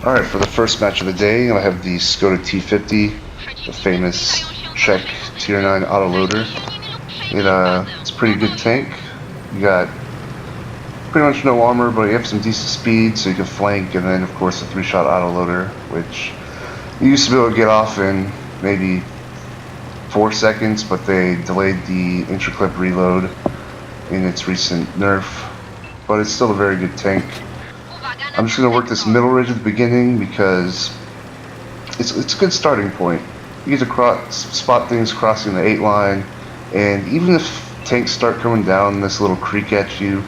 Alright, for the first match of the day, I have the Skoda T50, the famous Czech Tier 9 autoloader. It's a pretty good tank. You got pretty much no armor, but you have some decent speed, so you can flank, and then of course a 3-shot autoloader, which you used to be able to get off in maybe 4 seconds, but they delayed the intra-clip reload in its recent nerf. But it's still a very good tank. I'm just going to work this middle ridge at the beginning because it's a good starting point. You get to spot things crossing the 8 line, and even if tanks start coming down this little creek at you,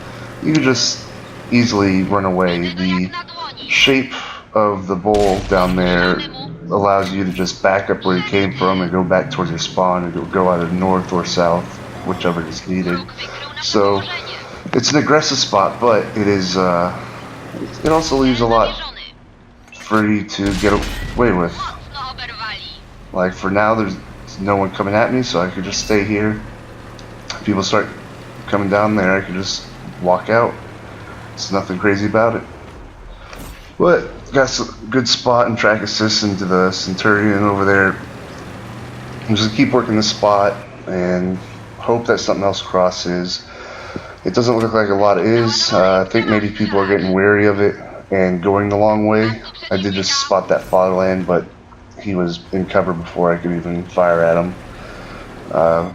you can just easily run away. The shape of the bowl down there allows you to just back up where you came from and go back towards your spawn and go either north or south, whichever is needed. So it's an aggressive spot, but it also leaves a lot for you to get away with. Like for now, there's no one coming at me, so I could just stay here. If people start coming down there, I could just walk out. It's nothing crazy about it. But got some good spot and track assist into the Centurion over there. I'm just gonna keep working this spot and hope that something else crosses. It doesn't look like a lot is. I think maybe people are getting wary of it and going the long way. I did just spot that fatherland, but he was in cover before I could even fire at him. But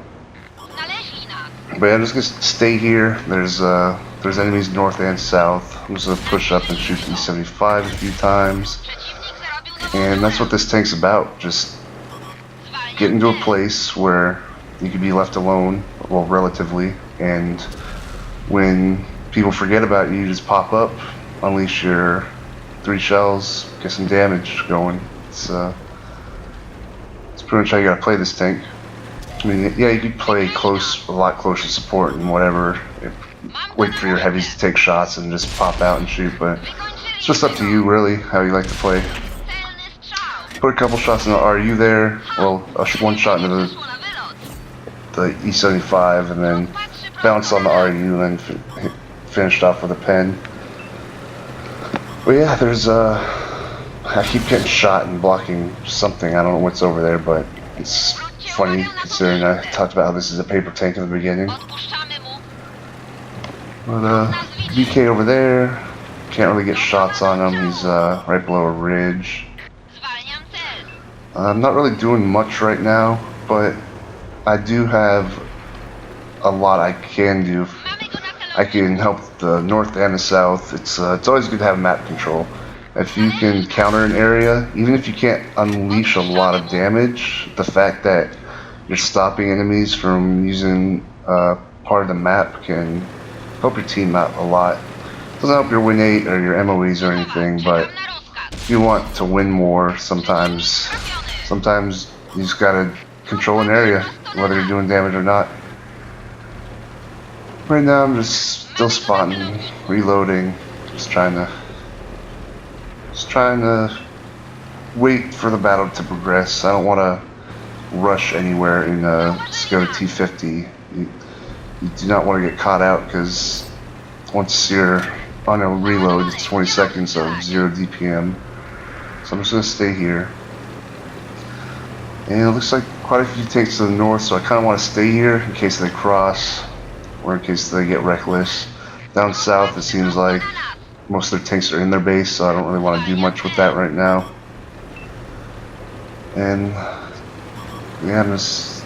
yeah, I'm just gonna stay here. There's enemies north and south. I'm just gonna push up and shoot the T75 a few times, and that's what this tank's about. Just get into a place where you can be left alone, well, relatively, and when people forget about you, you just pop up, unleash your 3 shells, get some damage going. It's pretty much how you gotta play this tank. I mean, yeah, you could play a lot closer support and whatever. Wait for your heavies to take shots and just pop out and shoot, but it's just up to you, really, how you like to play. Put a couple shots in the RU there, well, one shot into the E75, and then bounce on the RU and then finished off with a pen. But yeah, I keep getting shot and blocking something. I don't know what's over there, but it's funny considering I talked about how this is a paper tank in the beginning. But BK over there, can't really get shots on him. He's right below a ridge. I'm not really doing much right now, but I do have a lot I can do. I can help the north and the south. It's always good to have map control. If you can counter an area, even if you can't unleash a lot of damage, the fact that you're stopping enemies from using part of the map can help your team out a lot. It doesn't help your win rate or your MOEs or anything, but if you want to win more, sometimes you just gotta control an area, whether you're doing damage or not. Right now I'm just still spotting, reloading, just trying to wait for the battle to progress. I don't want to rush anywhere in Skoda T50. You do not want to get caught out, because once you're on a reload, it's 20 seconds of 0 DPM. So I'm just going to stay here. And it looks like quite a few tanks to the north, so I kind of want to stay here in case they cross, or in case they get reckless. Down south, it seems like most of their tanks are in their base, so I don't really want to do much with that right now. And yeah, I'm just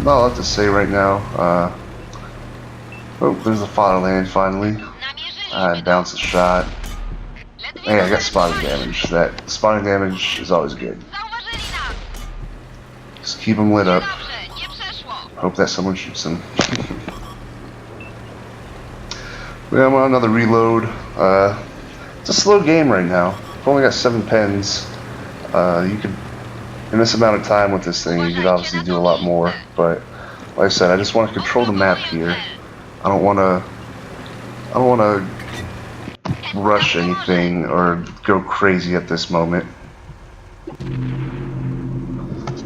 not a lot to say right now. Oh, there's the fatherland finally. I bounced a shot. Hey, I got spotting damage. That spotting damage is always good. Just keep them lit up. Hope that someone shoots them. Yeah, I'm on another reload. It's a slow game right now. I've only got 7 pens. You could, in this amount of time with this thing, you could obviously do a lot more. But like I said, I just want to control the map here. I don't want to rush anything or go crazy at this moment.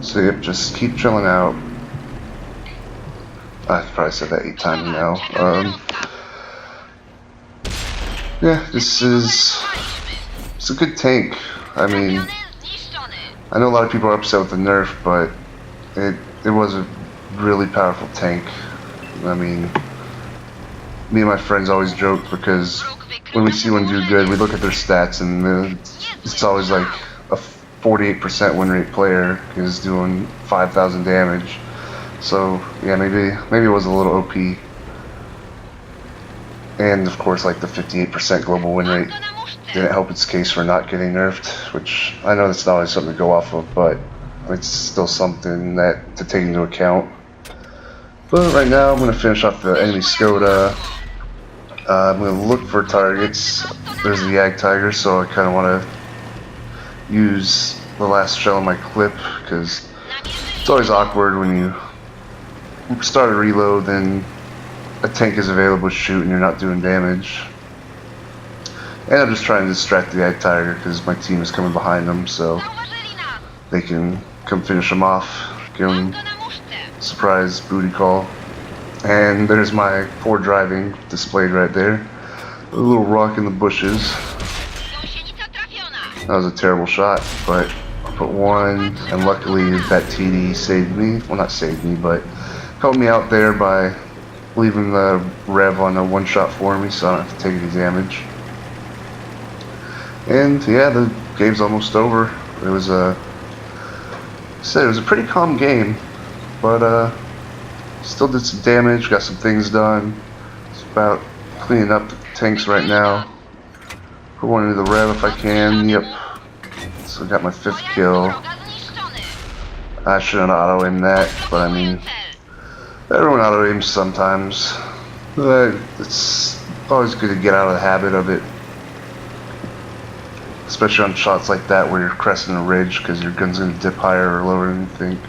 So yep, just keep chilling out. I've probably said that 8 times now. Yeah, it's a good tank. I mean, I know a lot of people are upset with the nerf, but it was a really powerful tank. I mean, me and my friends always joke because when we see one do good, we look at their stats and it's always like a 48% win rate player is doing 5,000 damage. So yeah, maybe it was a little OP. And of course, like the 58% global win rate didn't help its case for not getting nerfed, which I know that's not always something to go off of, but it's still something that to take into account. But right now, I'm going to finish off the enemy Skoda. I'm going to look for targets. There's the Yag Tiger, so I kind of want to use the last shell in my clip, because it's always awkward when you start a reload and a tank is available to shoot and you're not doing damage. And I'm just trying to distract the Yag Tiger because my team is coming behind them, so they can come finish them off, give them a surprise booty call. And there's my poor driving displayed right there. A little rock in the bushes. That was a terrible shot, but I put one, and luckily that TD saved me. Well, not saved me, but helped me out there by leaving the rev on a one shot for me, so I don't have to take any damage. And yeah, the game's almost over. It was it was a pretty calm game, but still did some damage, got some things done. It's about cleaning up the tanks right now. Put one into the rev if I can. Yep. So I got my 5th kill. I shouldn't auto aim that, but I mean, everyone auto aims sometimes. It's always good to get out of the habit of it, especially on shots like that where you're cresting a ridge because your gun's going to dip higher or lower than you think.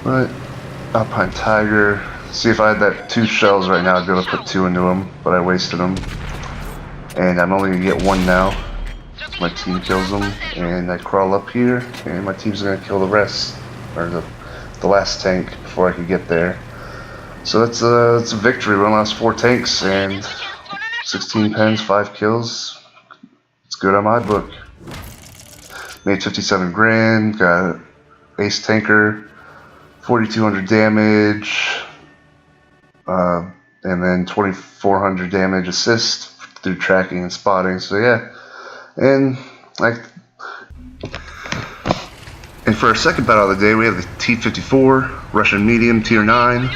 But Alpine Tiger. See, if I had that 2 shells right now, I'd be able to put 2 into them, but I wasted them. And I'm only going to get 1 now. My team kills them, and I crawl up here, and my team's going to kill the rest, or the last tank before I can get there. So that's a victory. We only lost 4 tanks, and 16 pens, 5 kills. It's good on my book. Made 57 grand, got ace tanker, 4,200 damage, and then 2,400 damage assist through tracking and spotting. So yeah, and for our second battle of the day, we have the T54 Russian medium tier 9,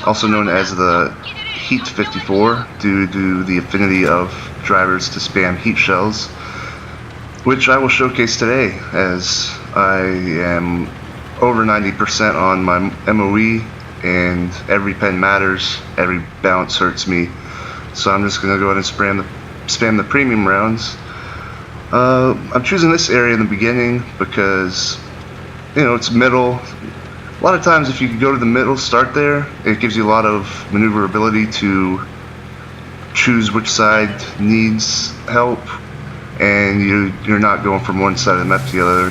also known as the Heat 54, due to the affinity of drivers to spam heat shells, which I will showcase today, as I am over 90% on my MOE, and every pen matters, every bounce hurts me, so I'm just going to go ahead and spam the premium rounds. I'm choosing this area in the beginning because, you know, it's middle. A lot of times if you can go to the middle, start there, it gives you a lot of maneuverability to choose which side needs help, and you're not going from one side of the map to the other.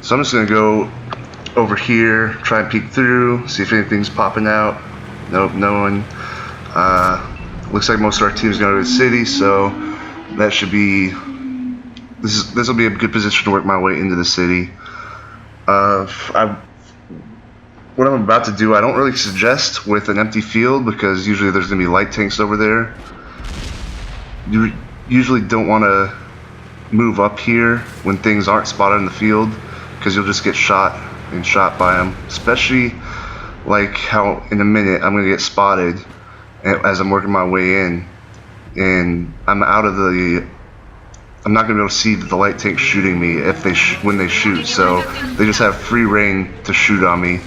So I'm just going to go over here, try and peek through, see if anything's popping out. Nope, no one. Looks like most of our team's going to the city, so that should be, this will be a good position to work my way into the city. What I'm about to do, I don't really suggest with an empty field, because usually there's going to be light tanks over there. You usually don't want to move up here when things aren't spotted in the field, because you'll just get shot by them, especially like how in a minute I'm going to get spotted as I'm working my way in, and I'm not going to be able to see the light tank shooting me when they shoot, so they just have free reign to shoot on me.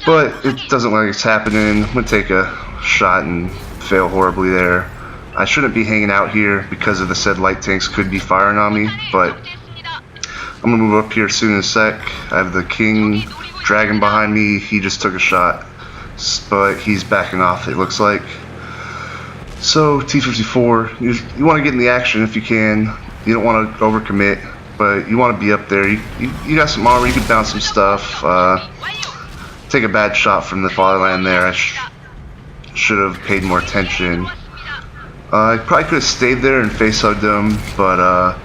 But it doesn't look like it's happening. I'm going to take a shot and fail horribly there. I shouldn't be hanging out here because of the said light tanks could be firing on me, but I'm going to move up here soon in a sec. I have the King Dragon behind me. He just took a shot, but he's backing off, it looks like. So T54, you want to get in the action if you can. You don't want to overcommit, but you want to be up there. You got some armor, you can bounce some stuff. Take a bad shot from the fatherland there. I should have paid more attention. I probably could have stayed there and face hugged him, but I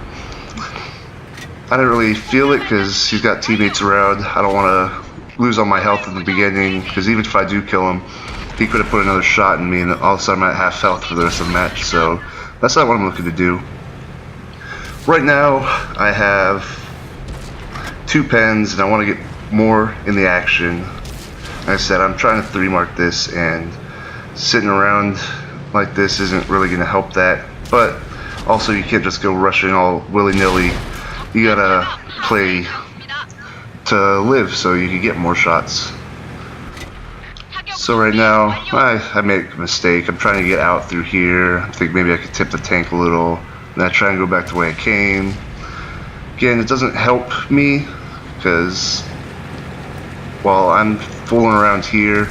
didn't really feel it because he's got teammates around. I don't want to lose all my health in the beginning, because even if I do kill him, he could have put another shot in me and all of a sudden I'm at half health for the rest of the match, so that's not what I'm looking to do. Right now I have 2 pens and I want to get more in the action. Like I said, I'm trying to 3-mark this, and sitting around like this isn't really going to help that, but also you can't just go rushing all willy-nilly. You gotta play to live so you can get more shots. So right now I make a mistake. I'm trying to get out through here. I think maybe I could tip the tank a little, and I try and go back the way I came. Again, it doesn't help me because while I'm fooling around here,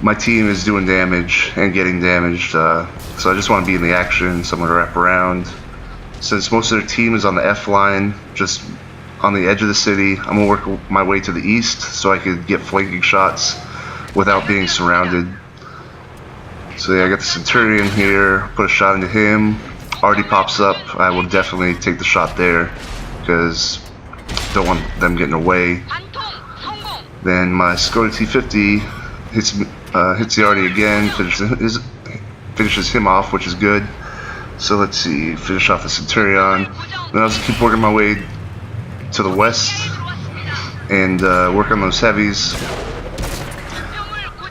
my team is doing damage and getting damaged, so I just want to be in the action, so I'm going to wrap around. Since most of their team is on the F line, just on the edge of the city, I'm going to work my way to the east so I could get flanking shots without being surrounded. So yeah, I got the Centurion here, put a shot into him, already pops up. I will definitely take the shot there because don't want them getting away. Then my Skoda T50 hits the Artie again, finishes him off, which is good. So let's see, finish off the Centurion. Then I'll just keep working my way to the west and work on those heavies.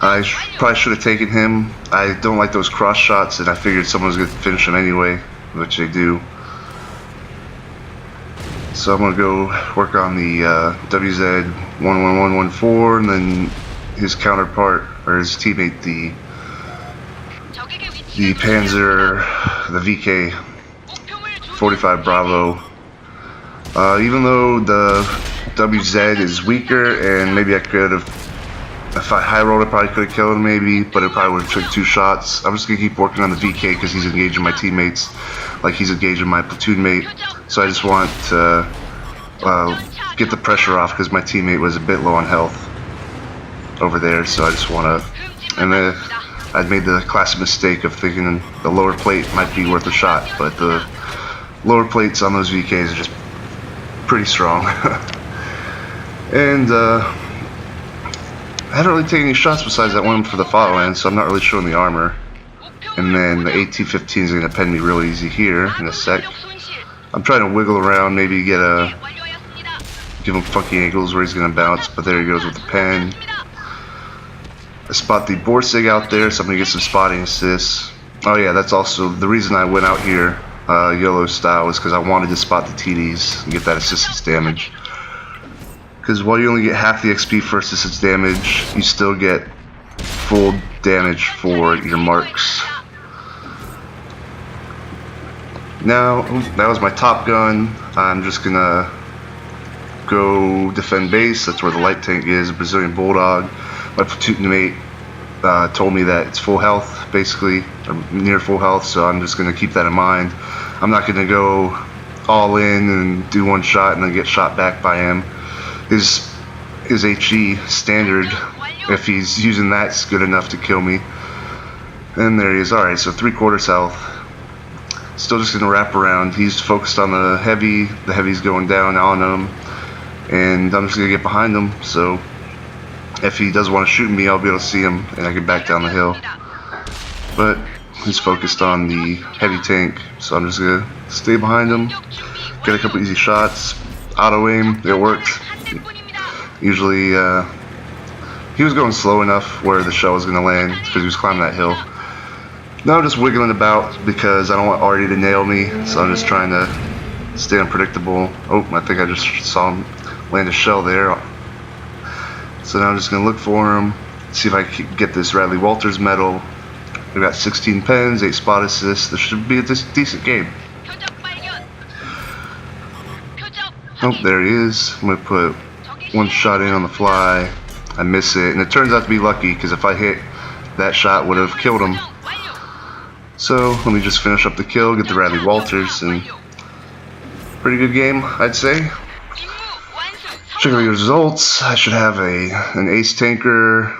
I probably should have taken him. I don't like those cross shots, and I figured someone was going to finish him anyway, which they do. So I'm going to go work on the WZ-11114, and then his counterpart, or his teammate, the Panzer, the VK-45 Bravo. Even though the WZ is weaker, and maybe I could have, if I high rolled, I probably could have killed him maybe, but it probably would have took 2 shots. I'm just going to keep working on the VK because he's engaging my teammates like he's engaging my platoon mate. So I just want to get the pressure off because my teammate was a bit low on health over there, so I just want to, and then I'd made the classic mistake of thinking the lower plate might be worth a shot, but the lower plates on those VKs are just pretty strong. And I haven't really taken any shots besides that one for the fatherland, so I'm not really showing the armor. And then the AT-15 is going to pen me real easy here in a sec. I'm trying to wiggle around, maybe give him funky angles where he's going to bounce, but there he goes with the pen. I spot the Borsig out there, so I'm going to get some spotting assists. Oh yeah, that's also the reason I went out here YOLO style, was because I wanted to spot the TDs and get that assistance damage. Because while you only get half the XP for assistance damage, you still get full damage for your marks. Now, that was my Top Gun. I'm just going to go defend base. That's where the light tank is, Brazilian Bulldog. My platoon mate told me that it's full health, basically, or near full health, so I'm just going to keep that in mind. I'm not going to go all in and do one shot and then get shot back by him. His HE standard, if he's using that, it's good enough to kill me. And there he is. Alright, so 3/4 health. Still just going to wrap around. He's focused on the heavy's going down on him, and I'm just going to get behind him, so if he does want to shoot me, I'll be able to see him and I can back down the hill. But he's focused on the heavy tank, so I'm just going to stay behind him, get a couple easy shots, auto aim, it worked. Usually he was going slow enough where the shell was going to land because he was climbing that hill. Now I'm just wiggling about because I don't want Artie to nail me, so I'm just trying to stay unpredictable. Oh, I think I just saw him land a shell there. So now I'm just going to look for him, see if I can get this Radley Walters medal. We got 16 pens, 8 spot assists. This should be a decent game. Oh, there he is. I'm going to put one shot in on the fly. I miss it, and it turns out to be lucky because if I hit, that shot would have killed him. So let me just finish up the kill, get the Radley Walters, and pretty good game, I'd say. Check out the results. I should have an ace tanker,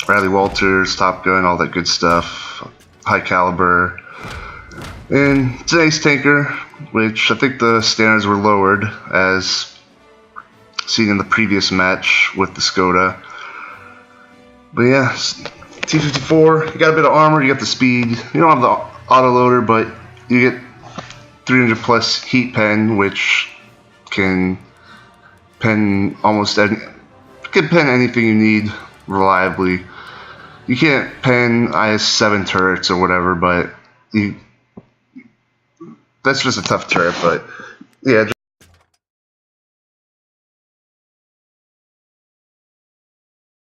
Radley Walters, Top Gun, all that good stuff. high caliber. And it's an ace tanker, which I think the standards were lowered as seen in the previous match with the Skoda. But yeah, T54, you got a bit of armor, you got the speed, you don't have the autoloader, but you get 300 plus heat pen, which can pen anything you need reliably. You can't pen IS-7 turrets or whatever, but that's just a tough turret. But yeah.